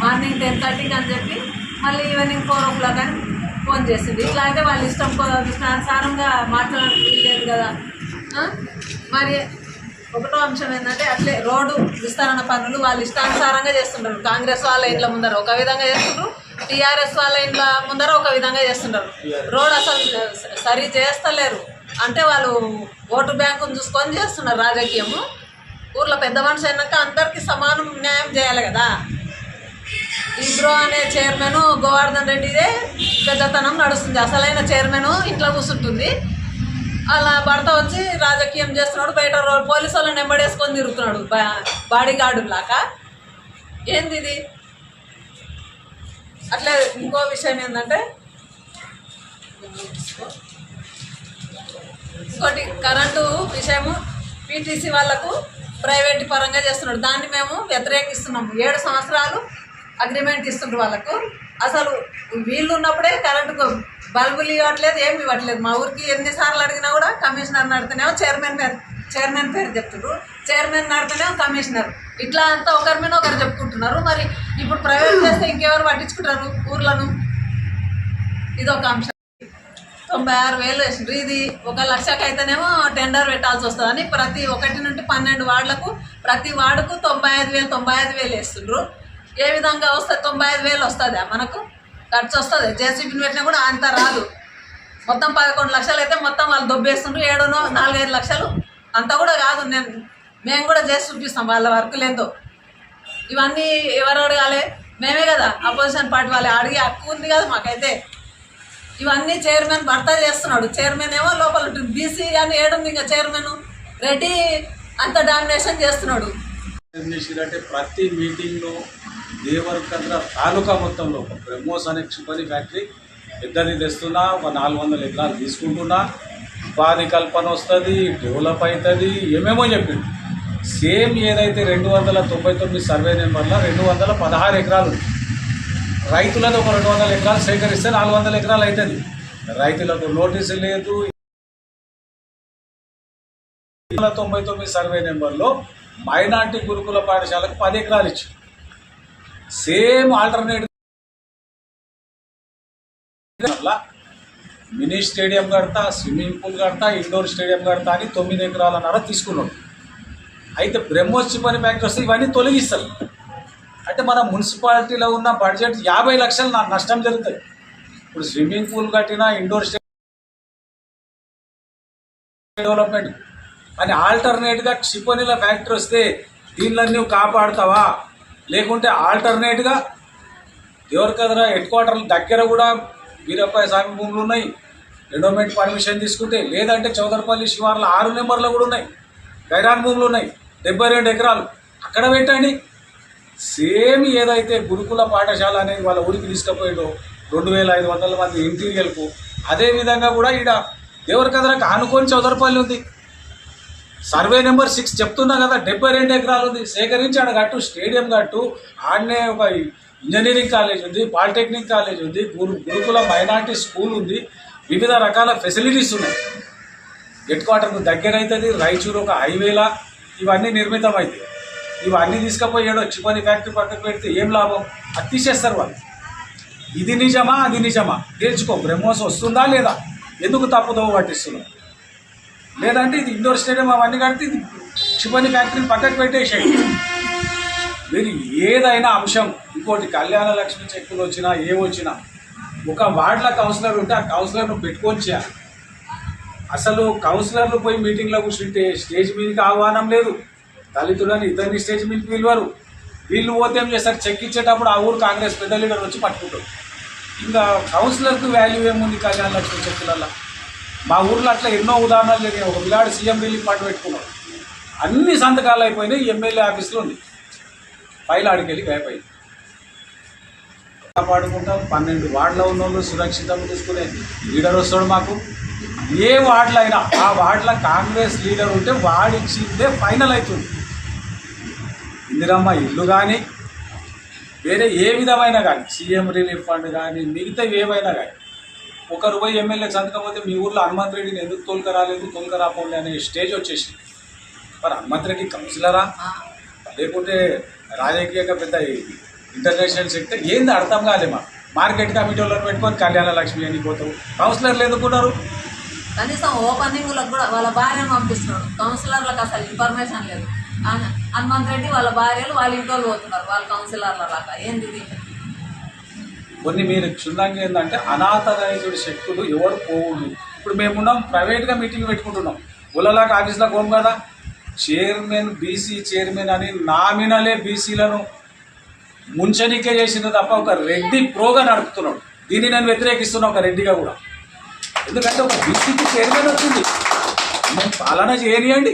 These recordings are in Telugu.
మార్నింగ్ 10:30కి అని చెప్పి మళ్ళీ ఈవినింగ్ 4 o'clock అని ఫోన్ చేసింది. ఇట్లా అయితే వాళ్ళ ఇష్టానుసారంగా మాట్లాడడానికి వీల్లేదు కదా. మరి ఒకటో అంశం ఏంటంటే అట్లే రోడ్డు విస్తరణ పనులు వాళ్ళు ఇష్టానుసారంగా చేస్తుంటారు. కాంగ్రెస్ వాళ్ళ ఇండ్ల ముందర ఒక విధంగా చేస్తుంటారు, టీఆర్ఎస్ వాళ్ళ ఇండ్ల ముందర ఒక విధంగా చేస్తుంటారు. రోడ్ అసలు సరి చేస్తలేరు అంటే వాళ్ళు ఓటు బ్యాంకును చూసుకొని చేస్తున్నారు రాజకీయము. ఊర్లో పెద్ద మనిషి అయినాక అందరికీ సమానం న్యాయం చేయాలి కదా. ఇబ్రో అనే చైర్మన్ గోవర్ధన్ రెడ్డిదే పెద్దతనం నడుస్తుంది. అసలైన చైర్మన్ ఇంట్లో కూర్చుంటుంది, అలా భర్త వచ్చి రాజకీయం చేస్తున్నాడు. బయట పోలీసు వాళ్ళని వెంబడేసుకొని తిరుగుతున్నాడు బాడీ గార్డు లాగా. ఏంది ఇది? అట్లే ఇంకో విషయం ఏంటంటే ఇంకోటి కరెంటు విషయము పీటీసీ వాళ్ళకు ప్రైవేట్ పరంగా చేస్తున్నాడు. దాన్ని మేము వ్యతిరేకిస్తున్నాము. 7 సంవత్సరాలు అగ్రిమెంట్ ఇస్తుండ్రు వాళ్ళకు. అసలు వీళ్ళు ఉన్నప్పుడే కరెంటుకు బల్బులు ఇవ్వట్లేదు, ఏమి ఇవ్వట్లేదు. మా ఊరికి ఎన్నిసార్లు అడిగినా కూడా కమిషనర్ నడితేనేమో చైర్మన్ పేరు చెప్తున్నారు, చైర్మన్ నడితేనేమో కమిషనర్. ఇట్లా అంతా ఒకరి మీద ఒకరు చెప్పుకుంటున్నారు. మరి ఇప్పుడు ప్రైవేట్ చేస్తే ఇంకెవరు పట్టించుకుంటారు ఊర్లను? ఇదొక అంశం. 96,000 వేసిండ్రు. ఇది 1 లక్షకి అయితేనేమో టెండర్ పెట్టాల్సి వస్తుందని ప్రతి 1 నుండి 12 వార్డులకు ప్రతి వార్డుకు 95,000 వేస్తుండ్రు. ఏ విధంగా వస్తుంది? 95,000 వస్తుందా మనకు? ఖర్చు వస్తుంది. జేసీబీని పెట్టినా కూడా అంత రాదు. మొత్తం 11 లక్షలు అయితే మొత్తం వాళ్ళు దొబ్బేస్తుండ్రు. 4-5 లక్షలు అంత కూడా కాదు. మేము కూడా చేసి చూపిస్తాం వాళ్ళ వర్కులేందో. ఇవన్నీ ఎవరు అడగాలి? మేమే కదా, అపోజిషన్ పార్టీ వాళ్ళే అడిగే హక్కు ఉంది కదా మాకైతే. ఇవన్నీ చైర్మన్ భర్త చేస్తున్నాడు. చైర్మన్ ఏమో లోపల ఉంటుంది. బీసీ అని ఏడుంది ఇంకా చైర్మన్ రెడ్డి అంత డామినేషన్ చేస్తున్నాడు. అంటే ప్రతి మీటింగ్లో దేవరకద్ర తాలూకా మొత్తంలో ఒక బ్రహ్మోస్ అనే క్షిపణి ఫ్యాక్టరీ పెద్దది తెస్తున్నా, ఒక 400 ఎకరాలు తీసుకుంటున్నా, ఉపాధి కల్పన వస్తుంది, డెవలప్ అవుతుంది, ఏమేమో చెప్పింది. సేమ్ ఏదైతే 299 సర్వే నెంబర్లో 216 ఎకరాలు రైతులతో ఒక 200 ఎకరాలు సేకరిస్తే 400 ఎకరాలు అవుతుంది. రైతులకు నోటీసు లేదు. 99 సర్వే నెంబర్లో మైనార్టీ గురుకుల పాఠశాలకు 10 ఎకరాలు ఇచ్చి సేమ్ ఆల్టర్నేటివ్ మినీ స్టేడియం కడతా, స్విమ్మింగ్ పూల్ కడతా, ఇండోర్ స్టేడియం కడతా అని 9 ఎకరాలన్నర తీసుకున్నాడు. అయితే బ్రహ్మోస్ క్షిపణి ఫ్యాక్టరీ వస్తే ఇవన్నీ తొలగిస్తారు. అంటే మన మున్సిపాలిటీలో ఉన్న బడ్జెట్ 50 లక్షలు నష్టం జరుగుతుంది. ఇప్పుడు స్విమ్మింగ్ పూల్ కట్టినా, ఇండోర్ స్టేడియం డెవలప్మెంట్ అని ఆల్టర్నేట్గా క్షిపణిల ఫ్యాక్టరీ వస్తే దీనిలో నువ్వు కాపాడుతావా? లేకుంటే ఆల్టర్నేట్గా దేవరకద్ర హెడ్ క్వార్టర్ల దగ్గర కూడా వీరప్పయ్య స్వామి భూములు ఉన్నాయి, ఎండోమెంట్ పర్మిషన్ తీసుకుంటే. లేదంటే చౌదరపల్లి శివార్ల 6 నెంబర్లు కూడా ఉన్నాయి, గైరాన్ భూములు ఉన్నాయి, 72 ఎకరాలు అక్కడ పెట్టండి. సేమ్ ఏదైతే గురుకుల పాఠశాల అనేది వాళ్ళ ఊరికి తీసుకుపోయాడో 2,500 మంది ఇంటీరియర్కు, అదేవిధంగా కూడా ఈడ దేవరకద్రకు ఆనుకొని చౌదరపల్లి ఉంది. సర్వే నెంబర్ 6 చెప్తున్నా కదా, 72 ఎకరాలు ఉంది. సేకరించి ఆడ కట్టు, స్టేడియం కట్టు, ఆడనే ఒక ఇంజనీరింగ్ కాలేజ్ ఉంది, పాలిటెక్నిక్ కాలేజ్ ఉంది, గురుకుల మైనార్టీ స్కూల్ ఉంది, వివిధ రకాల ఫెసిలిటీస్ ఉన్నాయి. హెడ్ క్వార్టర్కు దగ్గర అవుతుంది. రాయచూరు ఒక హైవేలా ఇవన్నీ నిర్మితం అవుతాయి. ఇవన్నీ తీసుకుపోయాడో క్షిపణి ఫ్యాక్టరీ పక్కకు పెడితే ఏం లాభం? అది తీసేస్తారు వాళ్ళు. ఇది నిజమా అది నిజమా తేల్చుకో. బ్రహ్మోస్ వస్తుందా లేదా? ఎందుకు తప్పుదోవ పట్టిస్తున్నాం? లేదంటే ఇది ఇండోర్ స్టేడియం అవన్నీ కడితే ఇది క్షిపణి ఫ్యాక్టరీని పక్కకు పెట్టేసేయండి. మీరు ఏదైనా అంశం, ఇంకోటి కళ్యాణ లక్ష్మి చెక్కులు వచ్చినా ఏమొచ్చినా ఒక వార్డుల కౌన్సిలర్ ఉంటే ఆ కౌన్సిలర్ను పెట్టుకొని చేయాలి. అసలు కౌన్సిలర్లు పోయి మీటింగ్లో కూర్చుంటే స్టేజ్ మీదకి ఆహ్వానం లేదు. దళితులని ఇద్దరిని స్టేజ్ మీదకి పిలువారు. వీళ్ళు పోతే ఏం చేస్తారు? చెక్ ఇచ్చేటప్పుడు ఆ ఊరు కాంగ్రెస్ పెద్ద లీడర్ వచ్చి పట్టుకుంటారు. ఇంకా కౌన్సిలర్కి వాల్యూ ఏముంది కళ్యాణ లక్ష్మి చెక్కులలో? మా ఊర్లో అట్లా ఎన్నో ఉదాహరణలు జరిగాయి. ఒక పిల్లాడు సీఎం రిలీఫ్ ఫండ్ పెట్టుకున్నాడు, అన్ని సంతకాలు అయిపోయినాయి, ఎమ్మెల్యే ఆఫీస్లో ఉంది, ఫైల్ ఆడికెళ్ళి గాయపోయింది. కాపాడుకుంటాం. 12 వార్డులో ఉన్న వాళ్ళు సురక్షితంగా తీసుకునే లీడర్ వస్తాడు మాకు. ఏ వార్డులో అయినా ఆ వార్డులో కాంగ్రెస్ లీడర్ ఉంటే వాడిచ్చిందే ఫైనల్ అవుతుంది. ఇందిరమ్మ ఇల్లు కానీ వేరే ఏ విధమైన కానీ, సీఎం రిలీఫ్ ఫండ్ కానీ, మిగతా ఏమైనా కానీ, ఒక రూపాయి ఎమ్మెల్యే సంతకపోతే మీ ఊర్లో హనుమంత్ రెడ్డిని ఎందుకు తోలుకరాలేదు, తోలుకరాపోలే అనే స్టేజ్ వచ్చేసింది. మరి హనుమంత్ రెడ్డి కౌన్సిలరా లేకుంటే రాజకీయంగా పెద్ద ఇంటర్నేషనల్ సెక్టర్ ఏంది అర్థం కాదేమా. మార్కెట్ కమిటీ వాళ్ళని పెట్టుకొని కళ్యాణ లక్ష్మి అని పోతావు. కౌన్సిలర్లు ఎందుకున్నారు? కనీసం ఓపెనింగ్లకు కూడా వాళ్ళ భార్యను పంపిస్తున్నాడు. కౌన్సిలర్లకు అసలు ఇన్ఫర్మేషన్ లేదు. హనుమంత్ రెడ్డి వాళ్ళ భార్యలు వాళ్ళ ఇంట్లో పోతున్నారు వాళ్ళ కౌన్సిలర్ల లాగా. ఏంది ఇది? కొన్ని మీరు క్షుణ్ణంగా ఏంటంటే అనాథరైజ్డ్ శక్తులు ఎవరు పోవుడు. ఇప్పుడు మేమున్నాం ప్రైవేట్గా మీటింగ్ పెట్టుకుంటున్నాం. ఉలలాక ఆఫీస్లోకి పోం కదా. చైర్మన్ బీసీ చైర్మన్ అని నామినలే బీసీలను ముంచనికే చేసిన తప్ప ఒక రెడ్డి ప్రోగా నడుపుతున్నాడు. దీన్ని నేను వ్యతిరేకిస్తున్నా ఒక రెడ్డిగా కూడా. ఎందుకంటే ఒక బీసీకి చైర్మన్ వచ్చింది, మేము పాలన చేయనియండి,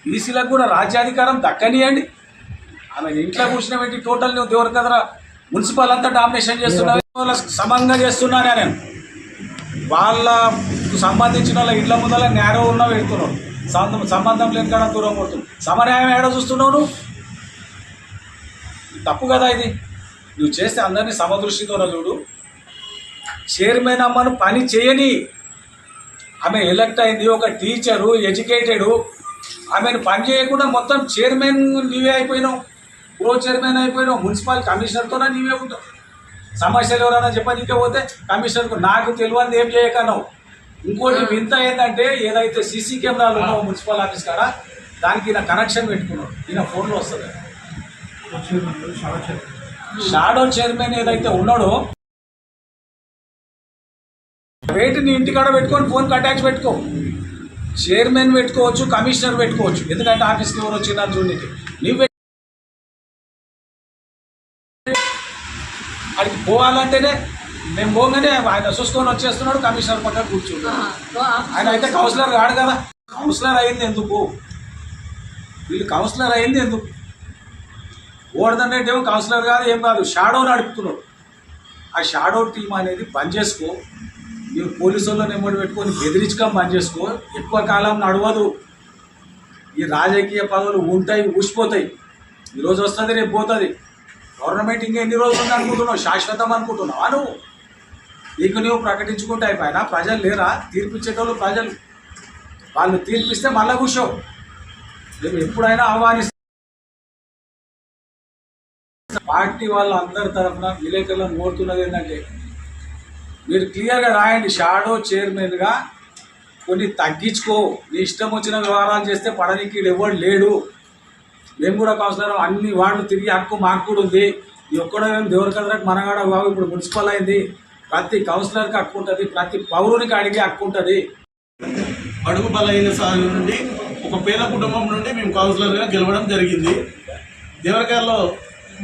బీసీలకు కూడా రాజ్యాధికారం దక్కనియండి. ఆమె ఇంట్లో కూర్చున్న పెట్టి టోటల్ నువ్వు దేవుని కదరా మున్సిపల్ అంతా డామినేషన్ చేస్తున్నా, సమంగా చేస్తున్నానే నేను. వాళ్ళకు సంబంధించిన వాళ్ళ ఇళ్ల ముందర నేరో ఉన్నా పెడుతున్నాడు, సంబంధం లేని కాడ దూరం కొడుతుంది. సమన్యాయం ఏడ చూస్తున్నావు నువ్వు? తప్పు కదా ఇది. నువ్వు చేస్తే అందరినీ సమదృష్టితో చూడు. చైర్మన్ అమ్మను పని చేయని, ఆమె ఎలక్ట్ అయింది, ఒక టీచరు ఎడ్యుకేటెడు, ఆమెను పని చేయకుండా మొత్తం చైర్మన్ నీవే అయిపోయినావు, ప్రో చైర్మన్ అయిపోయినావు, మున్సిపల్ కమిషనర్తోనే నీవే ఉంటావు. సమస్యలు ఎవరైనా చెప్పనీకే పోతే కమిషనర్కు నాకు తెలియదు ఏం చేయకన్నావు. ఇంకోటి వింత ఏంటంటే ఏదైతే సీసీ కెమెరాలు ఉన్నావు మున్సిపల్ ఆఫీస్ కాడ దానికి ఈయన కనెక్షన్ పెట్టుకున్నాడు. ఈయన ఫోన్లో వస్తుంది. షాడో చైర్మన్ ఏదైతే ఉన్నాడో రేటుని ఇంటికాడ పెట్టుకొని ఫోన్కి అటాచ్ పెట్టుకో. చైర్మన్ పెట్టుకోవచ్చు, కమిషనర్ పెట్టుకోవచ్చు. ఎందుకంటే ఆఫీస్కి ఎవరు వచ్చినారు చూడడానికి. నీవు అడిగి పోవాలంటేనే మేము పోగానే ఆయన చూసుకొని వచ్చేస్తున్నాడు, కమిషనర్ పక్కన కూర్చుంటాడు. ఆయన అయితే కౌన్సిలర్ కాడు కదా. కౌన్సిలర్ అయింది ఎందుకు? వీళ్ళు కౌన్సిలర్ అయింది ఎందుకు? ఓడదంటే ఏమో కౌన్సిలర్ కాదు, ఏం కాదు, షాడో నడుపుతున్నాడు. ఆ షాడో టీం అనేది బంద్ చేసుకో. ನೀವು పోలీసులను ఎమ్మడి పెట్టుకొని బెదిరించడం బంద్ చేసుకో. ఎక్కువ కాలం నడవదు. ఈ రాజకీయ పదవులు ఉంటాయి, ఊసిపోతాయి. ఈరోజు వస్తుంది, రేపు పోతుంది. గవర్నమెంట్ ఇంకా ఎన్ని రోజులు ఉంది అనుకుంటున్నావు? శాశ్వతం అనుకుంటున్నావు నువ్వు? నీకు నువ్వు ప్రకటించుకుంటే అయిపోయినా ప్రజలు లేరా? తీర్పిచ్చేటోళ్ళు ప్రజలు. వాళ్ళు తీర్పిస్తే మళ్ళా కూర్చో. మేము ఎప్పుడైనా ఆహ్వానిస్తాం. పార్టీ వాళ్ళు అందరి తరఫున విలేకరులను కోరుతున్నది ఏంటంటే మీరు క్లియర్గా రాయండి. షాడో చైర్మన్గా కొన్ని తగ్గించుకో. నీ ఇష్టం వచ్చిన వ్యవహారాలు చేస్తే పడనికి ఎవడు లేడు. మేము కూడా కౌన్సిలర్ అన్ని వార్డులు తిరిగి హక్కు మాకు కూడా ఉంది. ఈ ఒక్కడో మేము దేవరకద్రకు మనగాడ బాబు ఇప్పుడు మున్సిపల్ అయింది. ప్రతి కౌన్సిలర్కి హక్కు ఉంటుంది, ప్రతి పౌరునికి అడిగే హక్కు ఉంటుంది. అడుగు బలైన సాగు నుండి ఒక పేద కుటుంబం నుండి మేము కౌన్సిలర్గా గెలవడం జరిగింది. దేవరకాయలో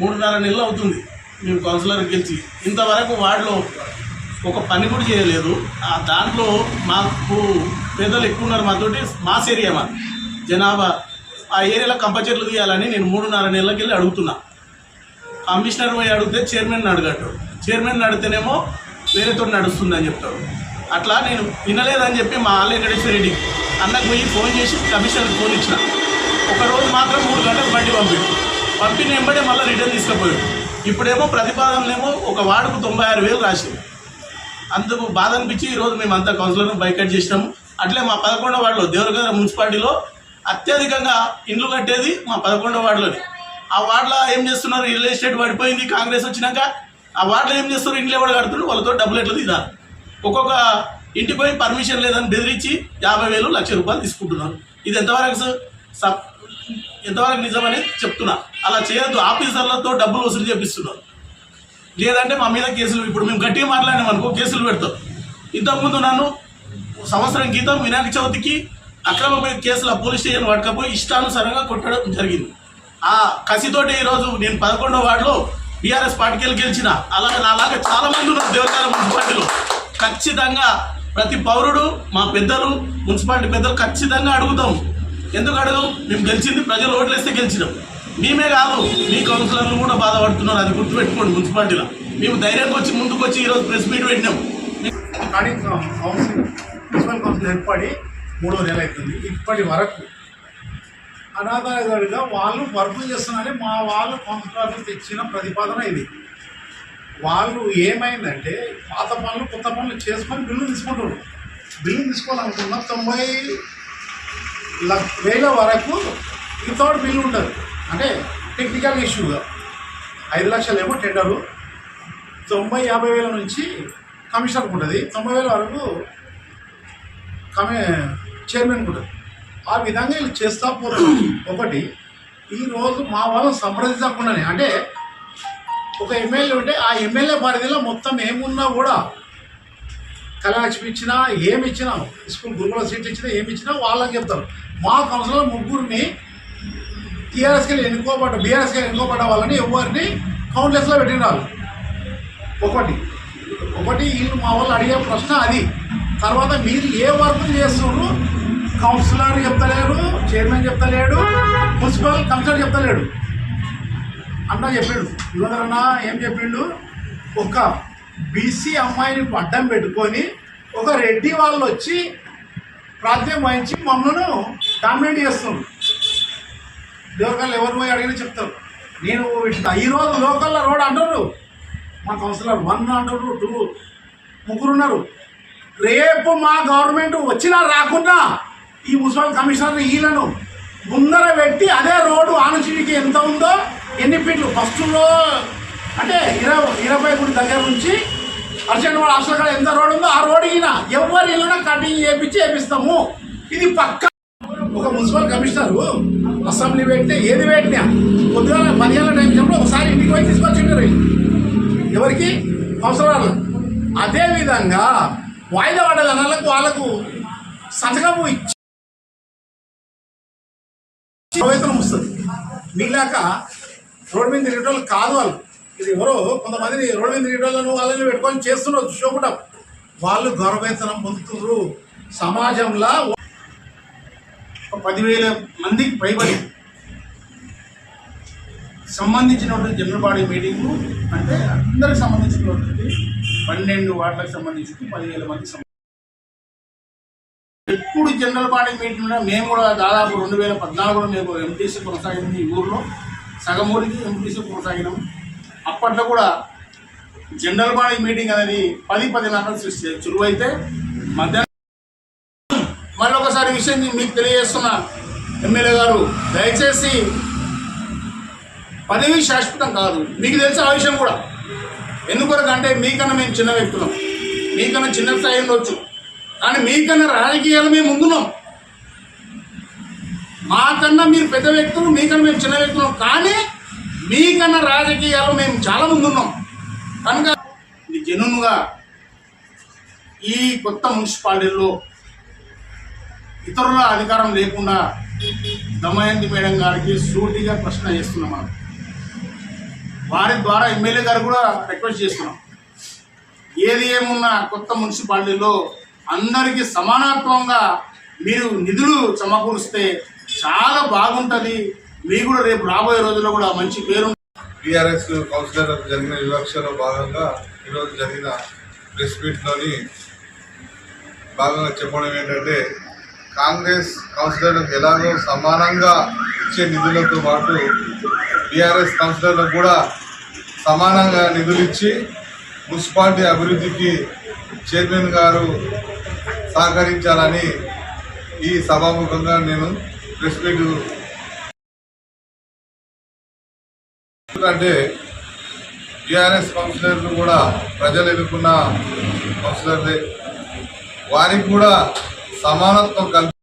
3.5 నెలలు అవుతుంది మేము కౌన్సిలర్ గెలిచి. ఇంతవరకు వార్డులో ఒక పని కూడా చేయలేదు. దాంట్లో మాకు పేదలు ఎక్కువ ఉన్నారు. మాతోటి మాస్ ఏరియా మా జనాభా. ఆ ఏరియాలో కంప చెట్లు తీయాలని నేను 3.5 నెలలకి వెళ్ళి అడుగుతున్నా. కమిషనర్ పోయి అడిగితే చైర్మన్ అడగట్టు. చైర్మన్ అడిగితేనేమో వేరేతో నడుస్తుందని చెప్తాడు. అట్లా నేను వినలేదని చెప్పి మా ఆల్ వెంకటేశ్వర రెడ్డి అన్నకు పోయి ఫోన్ చేసి కమిషనర్కి ఫోన్ ఇచ్చిన. ఒకరోజు మాత్రం 3 గంటలు బండి పంపిన వెంబడే మళ్ళీ రిటర్న్ తీసుకుపోయాడు. ఇప్పుడేమో ప్రతిపాదనలేమో ఒక వార్డుకు 96,000 రాసింది. అందుకు బాధ అనిపించి ఈరోజు మేము అంతా కౌన్సిలర్ను బైకట్ చేసినాము. అట్లే మా 11వ వార్డులో దేవరకద్ర మున్సిపాలిటీలో అత్యధికంగా ఇండ్లు కట్టేది మా 11వ వార్డులోనే. ఆ వార్డులో ఏం చేస్తున్నారు? రియల్ ఎస్టేట్ పడిపోయింది కాంగ్రెస్ వచ్చినాక. ఆ వార్డులో ఏం చేస్తున్నారు? ఇంట్లో ఎవరు కడుతున్నారు? వాళ్ళతో డబ్బులు ఎట్లా తీరాలి. ఒక్కొక్క ఇంటికి పోయి పర్మిషన్ లేదని బెదిరించి 50,000, 1,00,000 రూపాయలు తీసుకుంటున్నారు. ఇది ఎంతవరకు నిజమని చెప్తున్నా. అలా చేయొద్దు. ఆఫీసర్లతో డబ్బులు వసూలు చేపిస్తున్నారు. లేదంటే మా మీద కేసులు, ఇప్పుడు మేము గట్టిగా మాట్లాడినామనుకో కేసులు పెడతాం. ఇంతకుముందు నన్ను సంవత్సరం క్రితం వినాయక చవితికి అక్రమ కేసుల పోలీస్ స్టేషన్ పట్టుకపోయి ఇష్టానుసారంగా కొట్టడం జరిగింది. ఆ కసితోటి ఈరోజు నేను 11వ వార్డులో బీఆర్ఎస్ పార్టీకి గెలిచిన. అలాగే నాలాగా చాలా మంది ఉన్నారు దేవరకాయల మున్సిపాలిటీలో. ఖచ్చితంగా ప్రతి పౌరుడు, మా పెద్దలు, మున్సిపాలిటీ పెద్దలు ఖచ్చితంగా అడుగుతాం. ఎందుకు అడగం? మేము గెలిచింది ప్రజలు ఓట్లేస్తే గెలిచినాం. మేమే కాదు, మీ కౌన్సిలర్లు కూడా బాధపడుతున్నారు. అది గుర్తుపెట్టుకోండి. మున్సిపాలిటీలో మేము ధైర్యంగా వచ్చి ముందుకు వచ్చి ఈరోజు ప్రెస్ మీట్ పెట్టినాం. మున్సిపల్ కౌన్సిల్ ఏర్పడి 3వ నెల అవుతుంది. ఇప్పటి వరకు అనాథాయిగా వాళ్ళు వర్కులు చేస్తున్నారని మా వాళ్ళు కౌన్సిలర్లు తెచ్చిన ప్రతిపాదన ఇది. వాళ్ళు ఏమైందంటే పాత పనులు కొత్త పనులు చేసుకొని బిల్లు తీసుకుంటారు. బిల్లు తీసుకోవాలనుకున్న 90,000 వరకు వితౌట్ బిల్లు ఉంటుంది. అంటే టెక్నికల్ ఇష్యూగా 5 లక్షలు ఏమో టెండరు, 50 వేల నుంచి కమిషనర్కి ఉంటుంది, 90 వేల వరకు చైర్మన్కి ఉంటుంది. ఆ విధంగా వీళ్ళు చేస్తూ పోతున్నారు. ఒకటి ఈరోజు మా వాళ్ళని సంప్రదించకుండానే, అంటే ఒక ఎమ్మెల్యే ఉంటే ఆ ఎమ్మెల్యే పరిధిలో మొత్తం ఏమున్నా కూడా కళాలక్ష్మి ఇచ్చినా ఏమి ఇచ్చినా, స్కూల్ గురుకుల సీట్లు ఇచ్చినా ఏమి ఇచ్చినా వాళ్ళకి చెప్తారు. మా కౌన్సిలర్ ముగ్గురిని బీఆర్ఎస్కి ఎన్నుకోబడ్డ వాళ్ళని ఎవరిని కౌన్సిలర్స్లో పెట్టినారు. ఒకటి వీళ్ళు మా వాళ్ళు అడిగే ప్రశ్న అది. తర్వాత మీరు ఏ వర్క్ చేస్తున్నారు, కౌన్సిలర్ చెప్తలేడు, చైర్మన్ చెప్తలేడు, మున్సిపల్ కమిషనర్ చెప్తలేడు. అన్న చెప్పిండు, యువతరన్న ఏం చెప్పిండు, ఒక బీసీ అమ్మాయిని అడ్డం పెట్టుకొని ఒక రెడ్డి వాళ్ళు వచ్చి ప్రాతినిధ్యం వహించి మమ్మల్ని డామినేట్ చేస్తున్నారు. దేవకాళ్ళు ఎవరు పోయి అడిగినా చెప్తారు. నేను ఈరోజు లోకల్లో రోడ్ అంటారు, మా కౌన్సిలర్ 1 అంటారు, 2 ముగ్గురు ఉన్నారు. రేపు మా గవర్నమెంట్ వచ్చినా రాకుండా ఈ మున్సిపల్ కమిషనర్ వీళ్ళను ముందర పెట్టి అదే రోడ్డు ఆనుచికి ఎంత ఉందో, ఎన్ని ఫీట్లు ఫస్ట్లో అంటే 20 ఫీట్ దగ్గర నుంచి అర్జెంట్ వాడు హాస్టల్ కాడ ఎంత రోడ్ ఉందో ఆ రోడ్డుకి ఎవరి ఇళ్ళన కటింగ్ చేపిస్తాము. ఇది పక్క. ఒక మున్సిపల్ కమిషనర్ అసెంబ్లీ పెట్టినా ఏది పెట్టినా పొద్దుగా 10 గంటల టైం చెప్పి ఒకసారి ఇంటికి పోయి తీసుకొచ్చింటారు. ఎవరికి? కౌన్సిలర్లు. అదేవిధంగా వాయిదా పడ్డ వాళ్ళకు సంతకం ఇచ్చి వేతనం వస్తుంది. మీలాక రోడ్డు మీద తిరిగేటోళ్ళు కాదు వాళ్ళు. ఇది ఎవరో కొంతమందిని రోడ్డు మీద తిరిగేటోళ్ళను వాళ్ళని పెట్టుకొని చేస్తున్నారు చూపడం. వాళ్ళు గౌరవేతనం పొందుతున్నారు. సమాజంలో 10,000 మందికి పైబడి సంబంధించినటువంటి జనరల్ బాడీ మీటింగు, అంటే అందరికి సంబంధించినటువంటి 12 వార్డులకు సంబంధించి 10,000 మంది ఎప్పుడు జనరల్ బాడీ మీటింగ్ మేము కూడా దాదాపు 2014లో మేము ఎంటీసీ కొనసాగింది. ఈ ఊరిలో సగం ఊరికి ఎంటీసీ కొనసాగినాం. అప్పట్లో కూడా జనరల్ బాడీ మీటింగ్ అనేది 10-10 చురువైతే మధ్యాహ్నం మళ్ళీ ఒకసారి విషయం మీకు తెలియజేస్తున్నా, ఎమ్మెల్యే గారు దయచేసి పదవి శాశ్వతం కాదు. మీకు తెలిసిన ఆ విషయం కూడా. ఎందుకంటే మీకన్నా మేము చిన్న వ్యక్తులం, మీకన్నా చిన్న స్థాయి ఉండొచ్చు, కానీ మీకన్నా రాజకీయాలు మేము ముందున్నాం. మాకన్నా మీరు పెద్ద వ్యక్తులు, మీకన్నా మేము చిన్న వ్యక్తులం, కానీ మీకన్నా రాజకీయాలు మేము చాలా ముందున్నాం. కనుక ఇది జెన్యూన్గా ఈ కొత్త మున్సిపాలిటీల్లో ఇతరుల అధికారం లేకుండా దమయంతి మేడం గారికి సూటిగా ప్రశ్న చేస్తున్నాం. మనం వారి ద్వారా ఎమ్మెల్యే గారు కూడా రిక్వెస్ట్ చేస్తున్నాం. ఏది ఏమున్నా కొత్త మున్సిపాలిటీలో అందరికీ సమానత్వంగా మీరు నిధులు సమకూరిస్తే చాలా బాగుంటుంది. మీకు కూడా రేపు రాబోయే రోజుల్లో కూడా మంచి పేరు. టీఆర్ఎస్ కౌన్సిలర్లకు జరిగిన వివక్షలో భాగంగా ఈరోజు జరిగిన ప్రెస్ మీట్లోని భాగంగా చెప్పడం ఏంటంటే, కాంగ్రెస్ కౌన్సిలర్లకు ఎలాగో సమానంగా ఇచ్చే నిధులతో పాటు టీఆర్ఎస్ కౌన్సిలర్లకు కూడా సమానంగా నిధులు ఇచ్చి మున్సిపాలిటీ అభివృద్ధికి చైర్మన్ గారు సహకరించాలని ఈ సభాముఖంగా నేను ప్రెస్ మీట్. ఎందుకంటే టీఆర్ఎస్ కౌన్సిలర్లు కూడా ప్రజలు ఎన్నుకున్న కౌన్సిలర్లే, వారికి కూడా సమానత్వం కల్పి